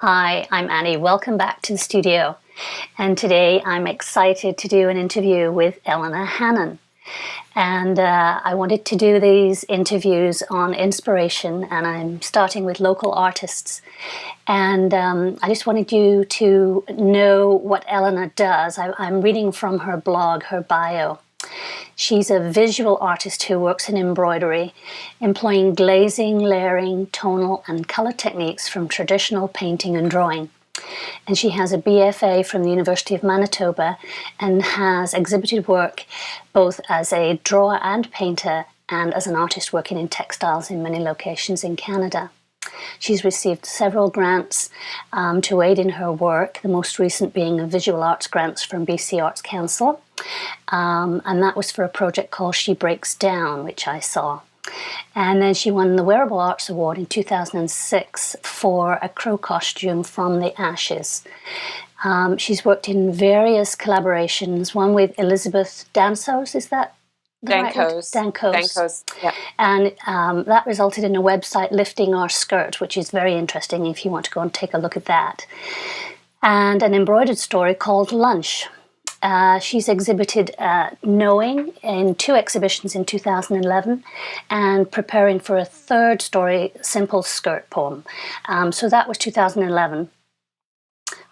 Hi, I'm Annie. Welcome back to the studio. And today I'm excited to do an interview with Eleanor Hannan. And I wanted to do these interviews on inspiration, and I'm starting with local artists. And I just wanted you to know what Eleanor does. I'm reading from her blog, her bio. She's a visual artist who works in embroidery, employing glazing, layering, tonal, and color techniques from traditional painting and drawing. And she has a BFA from the University of Manitoba and has exhibited work both as a drawer and painter and as an artist working in textiles in many locations in Canada. She's received several grants to aid in her work, the most recent being a visual arts grants from BC Arts Council. And that was for a project called She Breaks Down, which I saw. And then she won the Wearable Arts Award in 2006 for a crow costume from the ashes. She's worked in various collaborations, one with Elizabeth Dansos, is that the right word? Dankos, yeah. And that resulted in a website, Lifting Our Skirt, which is very interesting if you want to go and take a look at that. And an embroidered story called Lunch. She's exhibited Knowing in 2 exhibitions in 2011 and preparing for a 3rd story, Simple Skirt Poem. So that was 2011.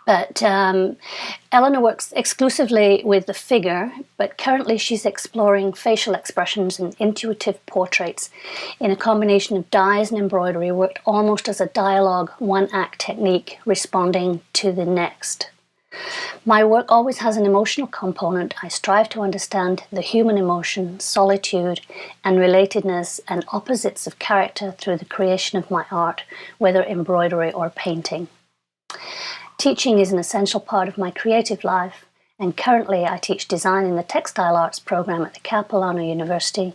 But Eleanor works exclusively with the figure, but currently she's exploring facial expressions and intuitive portraits in a combination of dyes and embroidery, worked almost as a dialogue, one-act technique, responding to the next. My work always has an emotional component. I strive to understand the human emotion, solitude, and relatedness and opposites of character through the creation of my art, whether embroidery or painting. Teaching is an essential part of my creative life, and currently I teach design in the Textile Arts program at the Capilano University,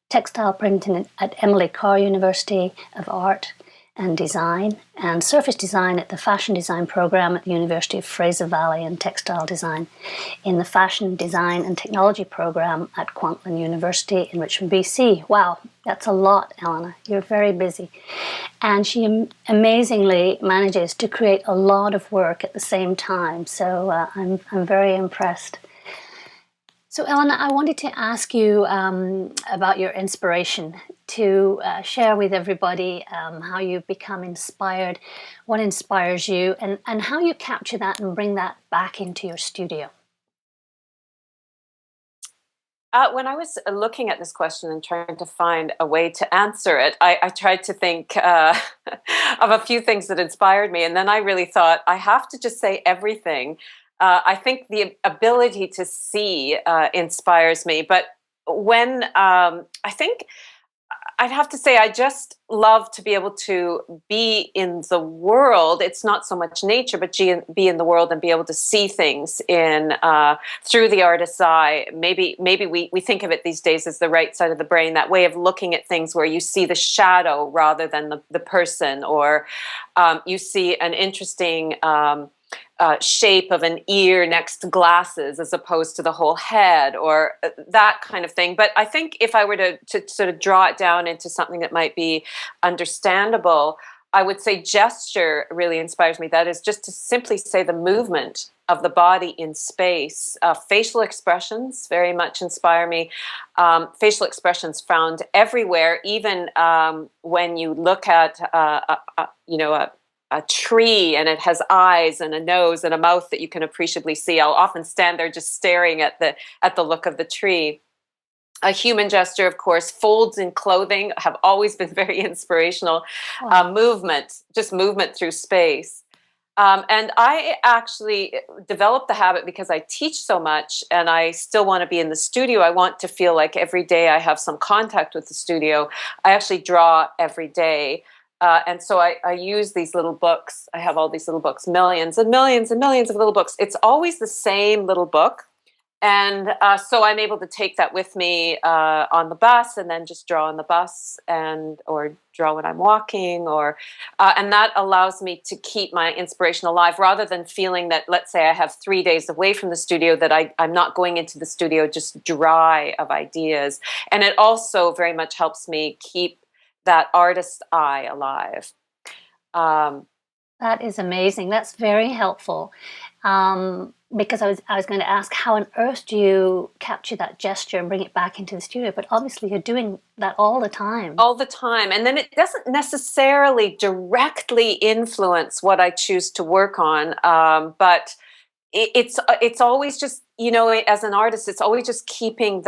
textile printing at Emily Carr University of Art and Design, and surface design at the Fashion Design program at the University of Fraser Valley, and textile design in the Fashion Design and Technology program at Kwantlen University in Richmond, BC. Wow, that's a lot, Eleanor. You're very busy. And she amazingly manages to create a lot of work at the same time, so I'm very impressed. So, Eleanor, I wanted to ask you about your inspiration, to share with everybody how you become inspired, what inspires you, and how you capture that and bring that back into your studio. When I was looking at this question and trying to find a way to answer it, I tried to think of a few things that inspired me. And then I really thought, I have to just say everything. I think the ability to see inspires me. But when I think I'd have to say I just love to be able to be in the world. It's not so much nature, but be in the world and be able to see things in through the artist's eye. Maybe we think of it these days as the right side of the brain, that way of looking at things where you see the shadow rather than the person, or you see an interesting shape of an ear next to glasses as opposed to the whole head, or that kind of thing. But I think if I were to sort of draw it down into something that might be understandable, I would say gesture really inspires me. That is just to simply say the movement of the body in space. Facial expressions very much inspire me. Facial expressions found everywhere, even when you look at a tree and it has eyes and a nose and a mouth that you can appreciably see. I'll often stand there just staring at the look of the tree. A human gesture, of course, folds in clothing have always been very inspirational. Wow. Movement, just movement through space. And I actually developed the habit because I teach so much and I still want to be in the studio. I want to feel like every day I have some contact with the studio. I actually draw every day. And so I use these little books. I have all these little books, millions and millions and millions of little books. It's always the same little book. And so I'm able to take that with me on the bus and then just draw on the bus or draw when I'm walking, and that allows me to keep my inspiration alive rather than feeling that, let's say I have 3 days away from the studio, that I'm not going into the studio just dry of ideas. And it also very much helps me keep that artist's eye alive. That is amazing. That's very helpful. Because I was going to ask, how on earth do you capture that gesture and bring it back into the studio? But obviously you're doing that all the time. All the time. And then it doesn't necessarily directly influence what I choose to work on, but it's always just, you know, as an artist, it's always just keeping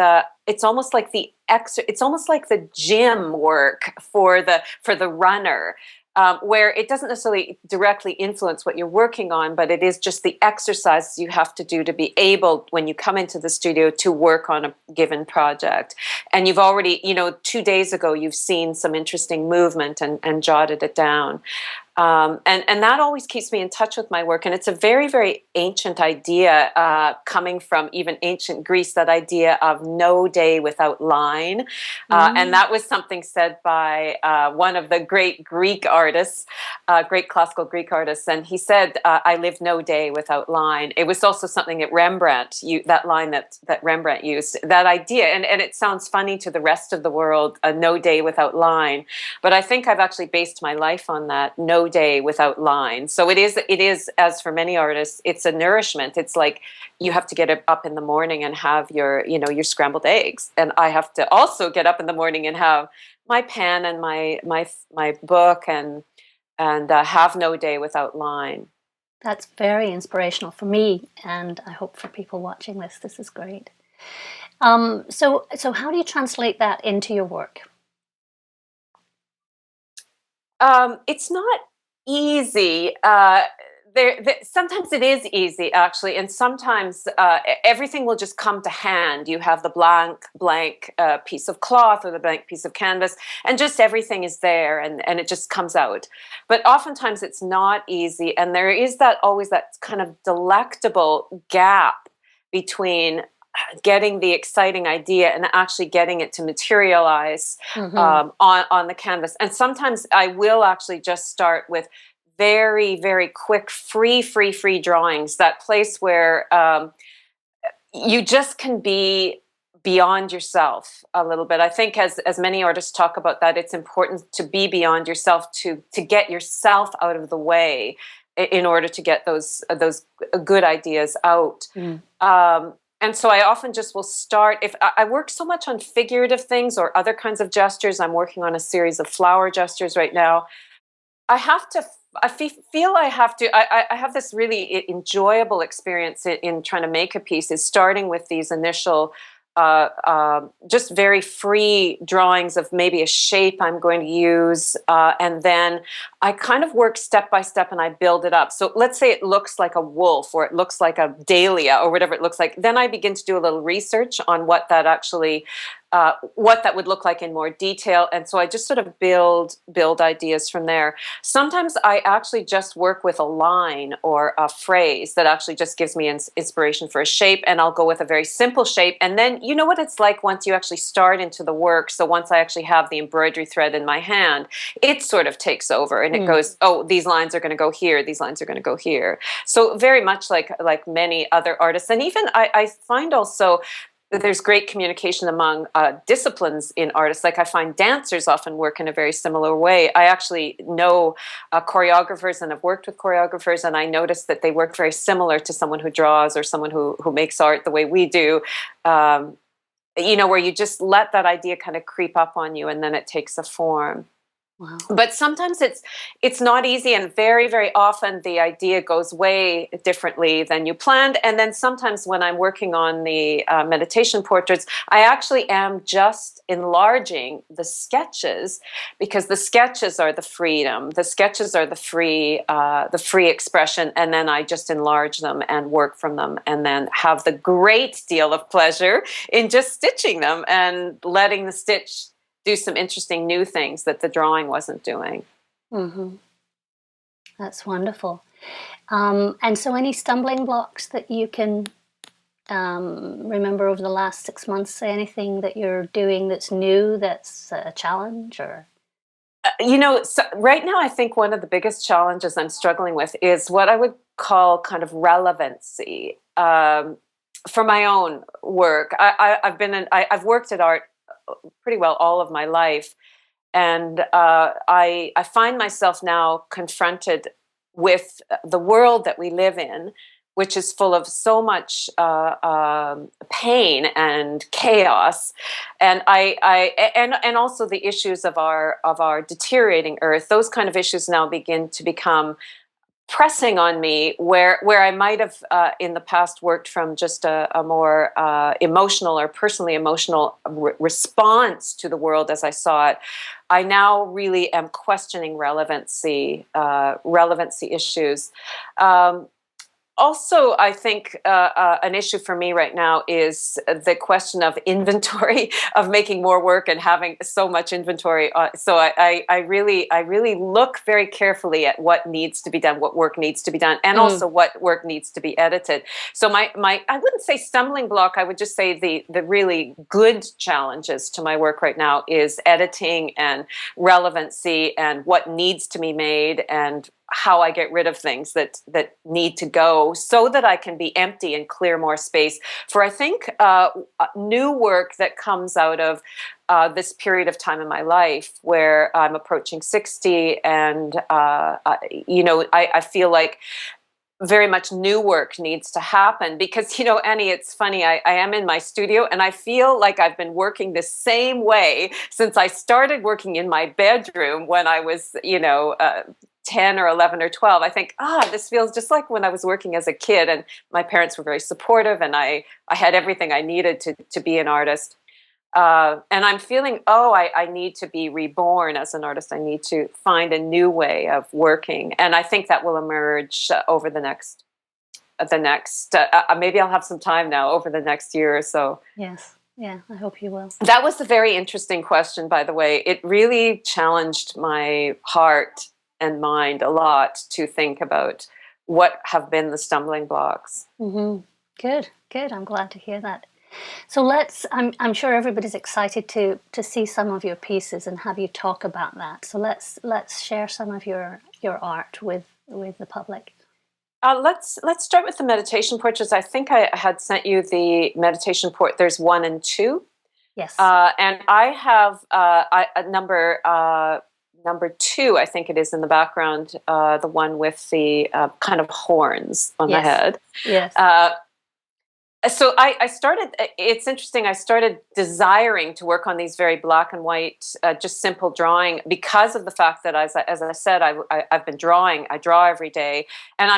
it's almost like it's almost like the gym work for the runner, where it doesn't necessarily directly influence what you're working on, but it is just the exercises you have to do to be able, when you come into the studio, to work on a given project. And you've already, you know, 2 days ago, you've seen some interesting movement and jotted it down. And that always keeps me in touch with my work. And it's a very, very ancient idea, coming from even ancient Greece, that idea of no day without line. And that was something said by one of the great Greek artists, great classical Greek artists. And he said, I live no day without line. It was also something that that line that Rembrandt used, that idea. And it sounds funny to the rest of the world, a no day without line. But I think I've actually based my life on that, no day without line. So it is, as for many artists, it's a nourishment. It's like you have to get up in the morning and have your scrambled eggs. And I have to also get up in the morning and have my pen and my book and have no day without line. That's very inspirational for me, and I hope for people watching this. This is great. So how do you translate that into your work? It's not easy. Sometimes it is easy, actually, and sometimes everything will just come to hand. You have the blank piece of cloth or the blank piece of canvas, and just everything is there, and it just comes out. But oftentimes it's not easy, and there is always that kind of delectable gap between getting the exciting idea and actually getting it to materialize on the canvas. And sometimes I will actually just start with very, very quick, free drawings, that place where you just can be beyond yourself a little bit. I think as many artists talk about that, it's important to be beyond yourself, to get yourself out of the way in order to get those good ideas out. And so I often just will start, if I work so much on figurative things or other kinds of gestures. I'm working on a series of flower gestures right now. I feel I have to, I have this really enjoyable experience in trying to make a piece, is starting with these initial just very free drawings of maybe a shape I'm going to use, and then I kind of work step by step and I build it up. So let's say it looks like a wolf, or it looks like a dahlia, or whatever it looks like. Then I begin to do a little research on what that actually what that would look like in more detail. And so I just sort of build ideas from there. Sometimes I actually just work with a line or a phrase that actually just gives me inspiration for a shape, and I'll go with a very simple shape. And then you know what it's like once you actually start into the work. So once I actually have the embroidery thread in my hand, it sort of takes over, and it goes, oh, these lines are going to go here, these lines are going to go here. So very much like many other artists. And even I find also there's great communication among disciplines in artists. Like I find dancers often work in a very similar way. I actually know choreographers and have worked with choreographers, and I noticed that they work very similar to someone who draws or someone who makes art the way we do. Where you just let that idea kind of creep up on you, and then it takes a form. Wow. But sometimes it's not easy, and very, very often the idea goes way differently than you planned. And then sometimes when I'm working on the meditation portraits, I actually am just enlarging the sketches, because the sketches are the freedom, the sketches are the free expression, and then I just enlarge them and work from them, and then have the great deal of pleasure in just stitching them and letting the stitch do some interesting new things that the drawing wasn't doing. Mm-hmm. That's wonderful. And so any stumbling blocks that you can remember over the last 6 months? Say anything that you're doing that's new, that's a challenge? Or So right now I think one of the biggest challenges I'm struggling with is what I would call kind of relevancy for my own work. I've worked at art pretty well all of my life, and I find myself now confronted with the world that we live in, which is full of so much pain and chaos, and and also the issues of our deteriorating earth. Those kind of issues now begin to become pressing on me, where I might have in the past worked from just a more emotional or personally emotional response to the world as I saw it. I now really am questioning relevancy issues. Also, I think an issue for me right now is the question of inventory, of making more work and having so much inventory. So I really look very carefully at what needs to be done, what work needs to be done, and also what work needs to be edited. So my I wouldn't say stumbling block. I would just say the really good challenges to my work right now is editing and relevancy and what needs to be made and how I get rid of things that need to go, so that I can be empty and clear more space for, I think, new work that comes out of this period of time in my life where I'm approaching 60, and I feel like very much new work needs to happen, because, Annie, it's funny, I am in my studio and I feel like I've been working the same way since I started working in my bedroom when I was 10 or 11 or 12. I think, this feels just like when I was working as a kid, and my parents were very supportive, and I had everything I needed to be an artist. And I'm feeling, I need to be reborn as an artist. I need to find a new way of working. And I think that will emerge over the next, maybe I'll have some time now over the next year or so. Yes. Yeah, I hope you will. That was a very interesting question, by the way. It really challenged my heart and mind a lot to think about what have been the stumbling blocks. Mm-hmm. Good. I'm glad to hear that. So I'm sure everybody's excited to see some of your pieces and have you talk about that. So let's share some of your art with the public. Let's start with the meditation portraits. I think I had sent you the meditation port. There's 1 and 2. Yes. And I have a number 2, I think it is, in the background, the one with the kind of horns on the head. Yes. So I started, it's interesting, I started desiring to work on these very black and white, just simple drawing, because of the fact that, as I said, I've been drawing. I draw every day. And I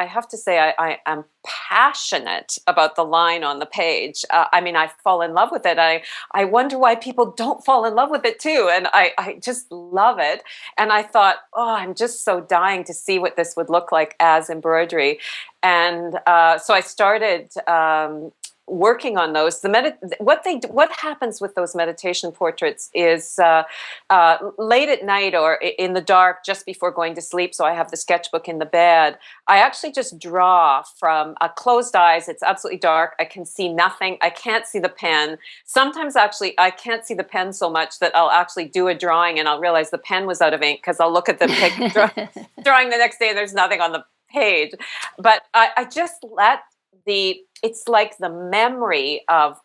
have to say, I am passionate about the line on the page. I fall in love with it. I wonder why people don't fall in love with it too. And I just love it. And I thought, I'm just so dying to see what this would look like as embroidery. And so I started working on those. What happens with those meditation portraits is late at night or in the dark, just before going to sleep. So I have the sketchbook in the bed. I actually just draw from closed eyes. It's absolutely dark. I can see nothing. I can't see the pen. Sometimes actually I can't see the pen so much that I'll actually do a drawing and I'll realize the pen was out of ink, because I'll look at the drawing the next day and there's nothing on the page. But I just let it's like the memory of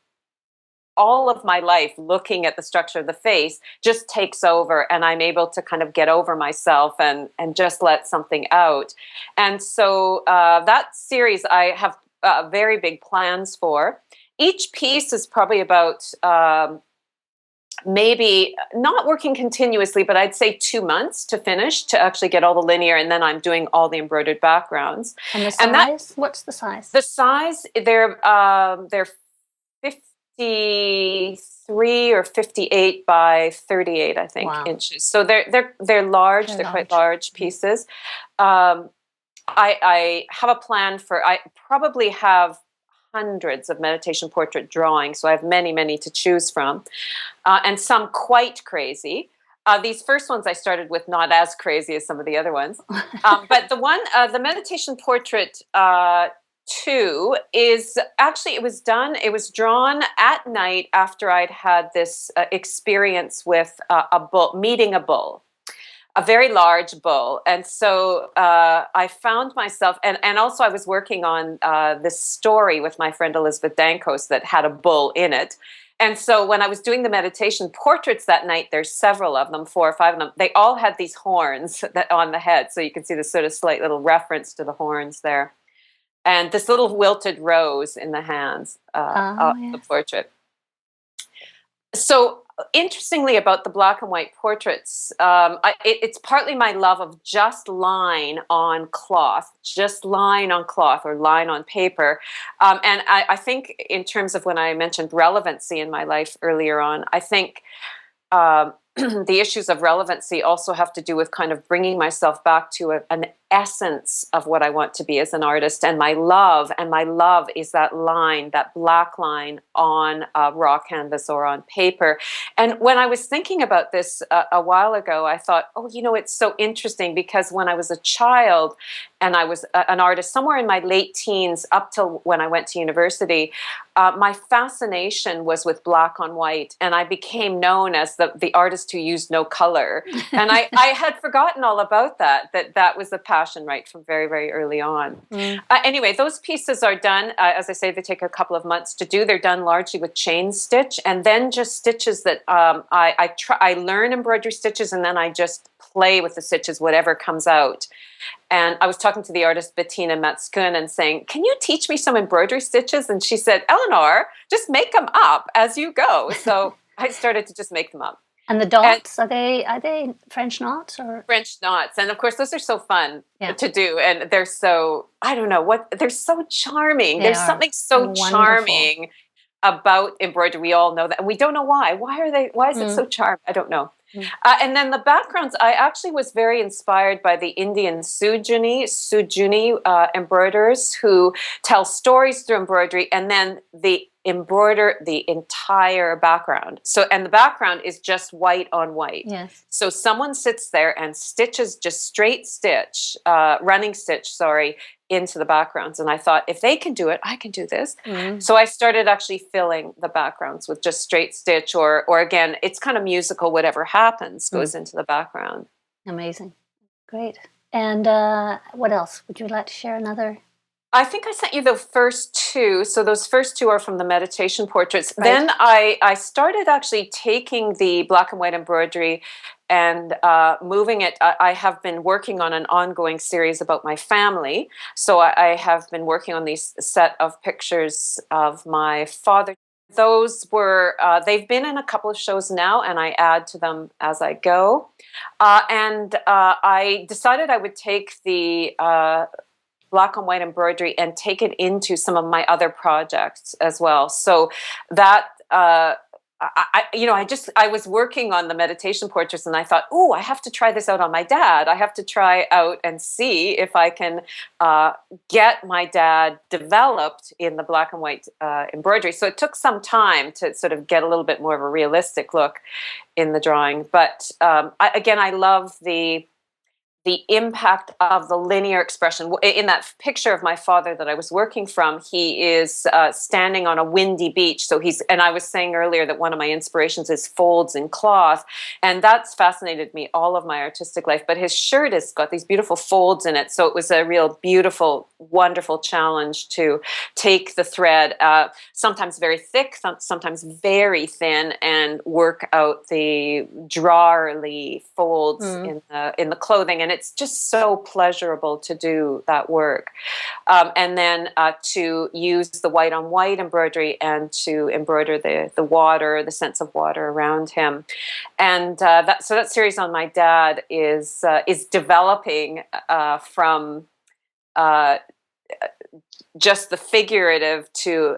all of my life looking at the structure of the face just takes over, and I'm able to kind of get over myself and just let something out. And so that series I have very big plans for. Each piece is probably about maybe not working continuously, but I'd say 2 months to finish, to actually get all the linear, and then I'm doing all the embroidered backgrounds. And the size? What's the size? The size, they're 53 or 58 by 38, I think, inches. So they're large. They're quite large pieces. I have a plan for. I probably have hundreds of meditation portrait drawings, so I have many to choose from, and some quite crazy. These first ones I started with not as crazy as some of the other ones, but the meditation portrait 2 is actually, it was drawn at night after I'd had this experience with meeting a bull. A very large bull. And so I found myself, and also I was working on this story with my friend Elizabeth Dankos that had a bull in it. And so when I was doing the meditation portraits that night, there's several of them, 4 or 5 of them. They all had these horns on the head. So you can see this sort of slight little reference to the horns there. And this little wilted rose in the hands of the portrait. So interestingly about the black and white portraits, it's partly my love of just line on cloth or line on paper. And I think in terms of when I mentioned relevancy in my life earlier on, I think the issues of relevancy also have to do with kind of bringing myself back to an essence of what I want to be as an artist, and my love is that line, that black line on raw canvas or on paper. And when I was thinking about this a while ago, I thought, oh, it's so interesting, because when I was a child and I was an artist somewhere in my late teens up till when I went to university, my fascination was with black on white, and I became known as the artist who used no color. And I had forgotten all about that was the passion right from very, very early on. Anyway, those pieces are done, as I say, they take a couple of months to do. They're done largely with chain stitch, and then just stitches that I learn embroidery stitches, and then I just play with the stitches, whatever comes out. And I was talking to the artist Bettina Matskun and saying, can you teach me some embroidery stitches? And she said, Eleanor, just make them up as you go. So I started to just make them up. And the dots, are they French knots or French knots? And of course, those are so fun to do, and they're so, I don't know what, they're so charming. There's something so charming about embroidery. We all know that, and we don't know why. Why is it so charming? I don't know. And then the backgrounds, I actually was very inspired by the Indian Sujuni embroiderers who tell stories through embroidery, and then they embroider the entire background. So, and the background is just white on white. Yes. So someone sits there and stitches just straight stitch, running stitch, into the backgrounds. And I thought, if they can do it, I can do this. So I started actually filling the backgrounds with just straight stitch, or again, it's kind of musical, whatever happens goes into the background. Amazing. Great. And what else? Would you like to share another? I think I sent you the first 2. So those first 2 are from the meditation portraits. Right. Then I started actually taking the black and white embroidery and moving it. I have been working on an ongoing series about my family. So I have been working on these set of pictures of my father. Those were, they've been in a couple of shows now, and I add to them as I go. And I decided I would take the black and white embroidery and take it into some of my other projects as well. So that, I was working on the meditation portraits, and I thought, oh, I have to try this out on my dad. I have to try out and see if I can get my dad developed in the black and white embroidery. So it took some time to sort of get a little bit more of a realistic look in the drawing. But I love the impact of the linear expression. In that picture of my father that I was working from, he is standing on a windy beach. So and I was saying earlier that one of my inspirations is folds in cloth, and that's fascinated me all of my artistic life. But his shirt has got these beautiful folds in it. So it was a real beautiful, wonderful challenge to take the thread, sometimes very thick, sometimes very thin, and work out the drawerly folds in the clothing. And it's just so pleasurable to do that work. And then to use the white on white embroidery and to embroider the water, the sense of water around him. And that series on my dad is developing from just the figurative to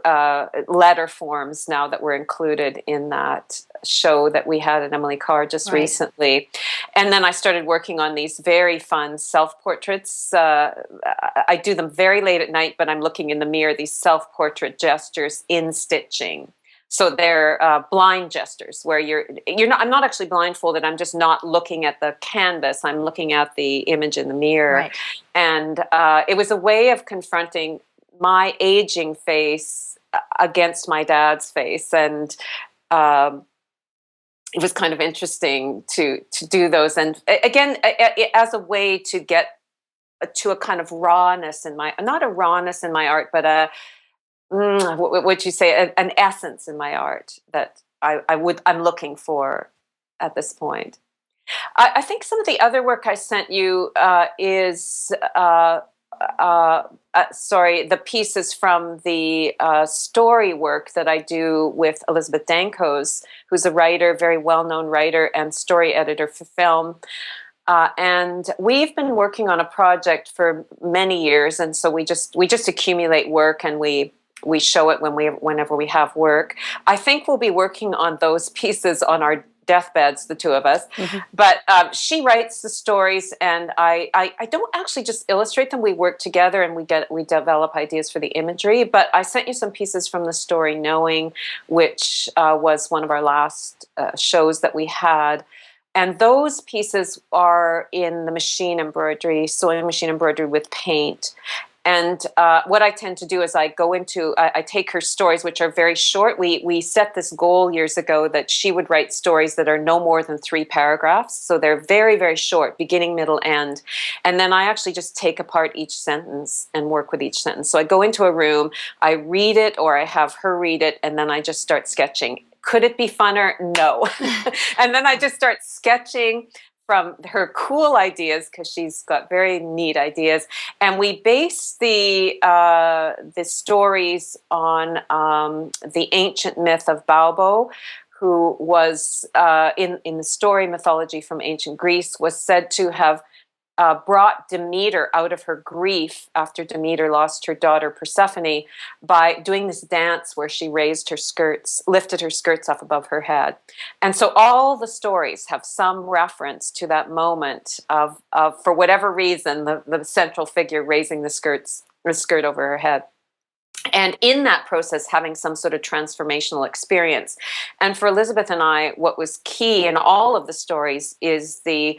letter forms now that were included in that show that we had at Emily Carr just recently. And then I started working on these very fun self-portraits. I do them very late at night, but I'm looking in the mirror, these self-portrait gestures in stitching. So they're blind gestures where I'm not actually blindfolded. I'm just not looking at the canvas. I'm looking at the image in the mirror. Right. And it was a way of confronting my aging face against my dad's face. And it was kind of interesting to do those. And again, as a way to get to a kind of rawness in not a rawness in my art, but what would you say, an essence in my art that I'm looking for at this point. I think some of the other work I sent you is the pieces from the story work that I do with Elizabeth Dankos, who's a writer, very well-known writer and story editor for film. And we've been working on a project for many years, and so we just accumulate work, and we show it whenever we have work. I think we'll be working on those pieces on our deathbeds, the two of us. Mm-hmm. But she writes the stories, and I don't actually just illustrate them. We work together, and we develop ideas for the imagery. But I sent you some pieces from the story Knowing, which was one of our last shows that we had. And those pieces are in the sewing machine embroidery with paint. And what I tend to do is I take her stories, which are very short. We set this goal years ago that she would write stories that are no more than 3 paragraphs. So they're very, very short, beginning, middle, end. And then I actually just take apart each sentence and work with each sentence. So I go into a room, I read it, or I have her read it, and then I just start sketching. Could it be funner? No. And then I just start sketching from her cool ideas, because she's got very neat ideas, and we base the stories on the ancient myth of Balbo, who was in the story mythology from ancient Greece, was said to have brought Demeter out of her grief after Demeter lost her daughter Persephone by doing this dance where she lifted her skirts up above her head. And so all the stories have some reference to that moment of for whatever reason, the central figure raising the skirt over her head. And in that process, having some sort of transformational experience. And for Elizabeth and I, what was key in all of the stories is it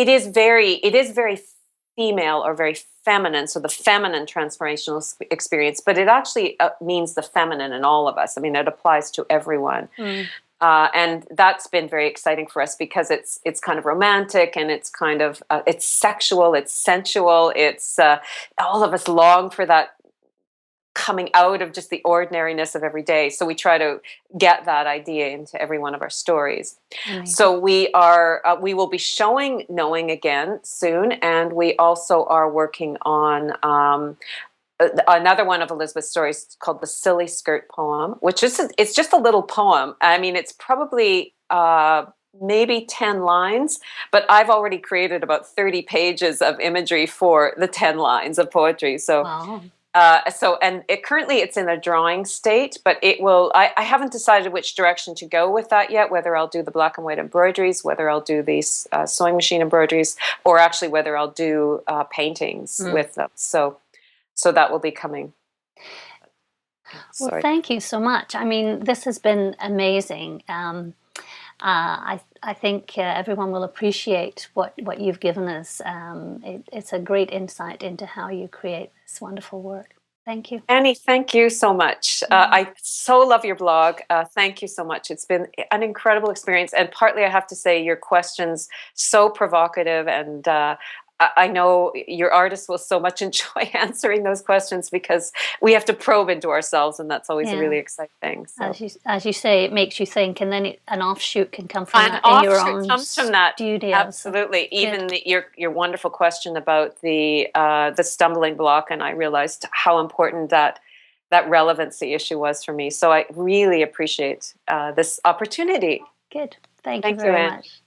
is very female or very feminine, so the feminine transformational experience, but it actually means the feminine in all of us. I mean, it applies to everyone. And that's been very exciting for us, because it's kind of romantic, and it's kind of it's sexual, it's sensual, it's all of us long for that coming out of just the ordinariness of every day. So we try to get that idea into every one of our stories. Amazing. So we will be showing Knowing again soon, and we also are working on another one of Elizabeth's stories called The Silly Skirt Poem, which it's just a little poem. I mean, it's probably maybe 10 lines, but I've already created about 30 pages of imagery for the 10 lines of poetry. So wow. Currently it's in a drawing state, but it will. I haven't decided which direction to go with that yet. Whether I'll do the black and white embroideries, whether I'll do these sewing machine embroideries, or actually whether I'll do paintings with them. So that will be coming. Well, thank you so much. I mean, this has been amazing. I think everyone will appreciate what you've given us. It's a great insight into how you create this wonderful work. Thank you. Annie, thank you so much. I so love your blog. Thank you so much. It's been an incredible experience. And partly I have to say your questions so provocative, and I know your artists will so much enjoy answering those questions, because we have to probe into ourselves, and that's always a really exciting thing. So. As you say, it makes you think, and then an offshoot can come from that in your own comes from that studio. Absolutely. So, even your wonderful question about the stumbling block, and I realized how important that relevancy issue was for me. So I really appreciate this opportunity. Good. Thank you very much.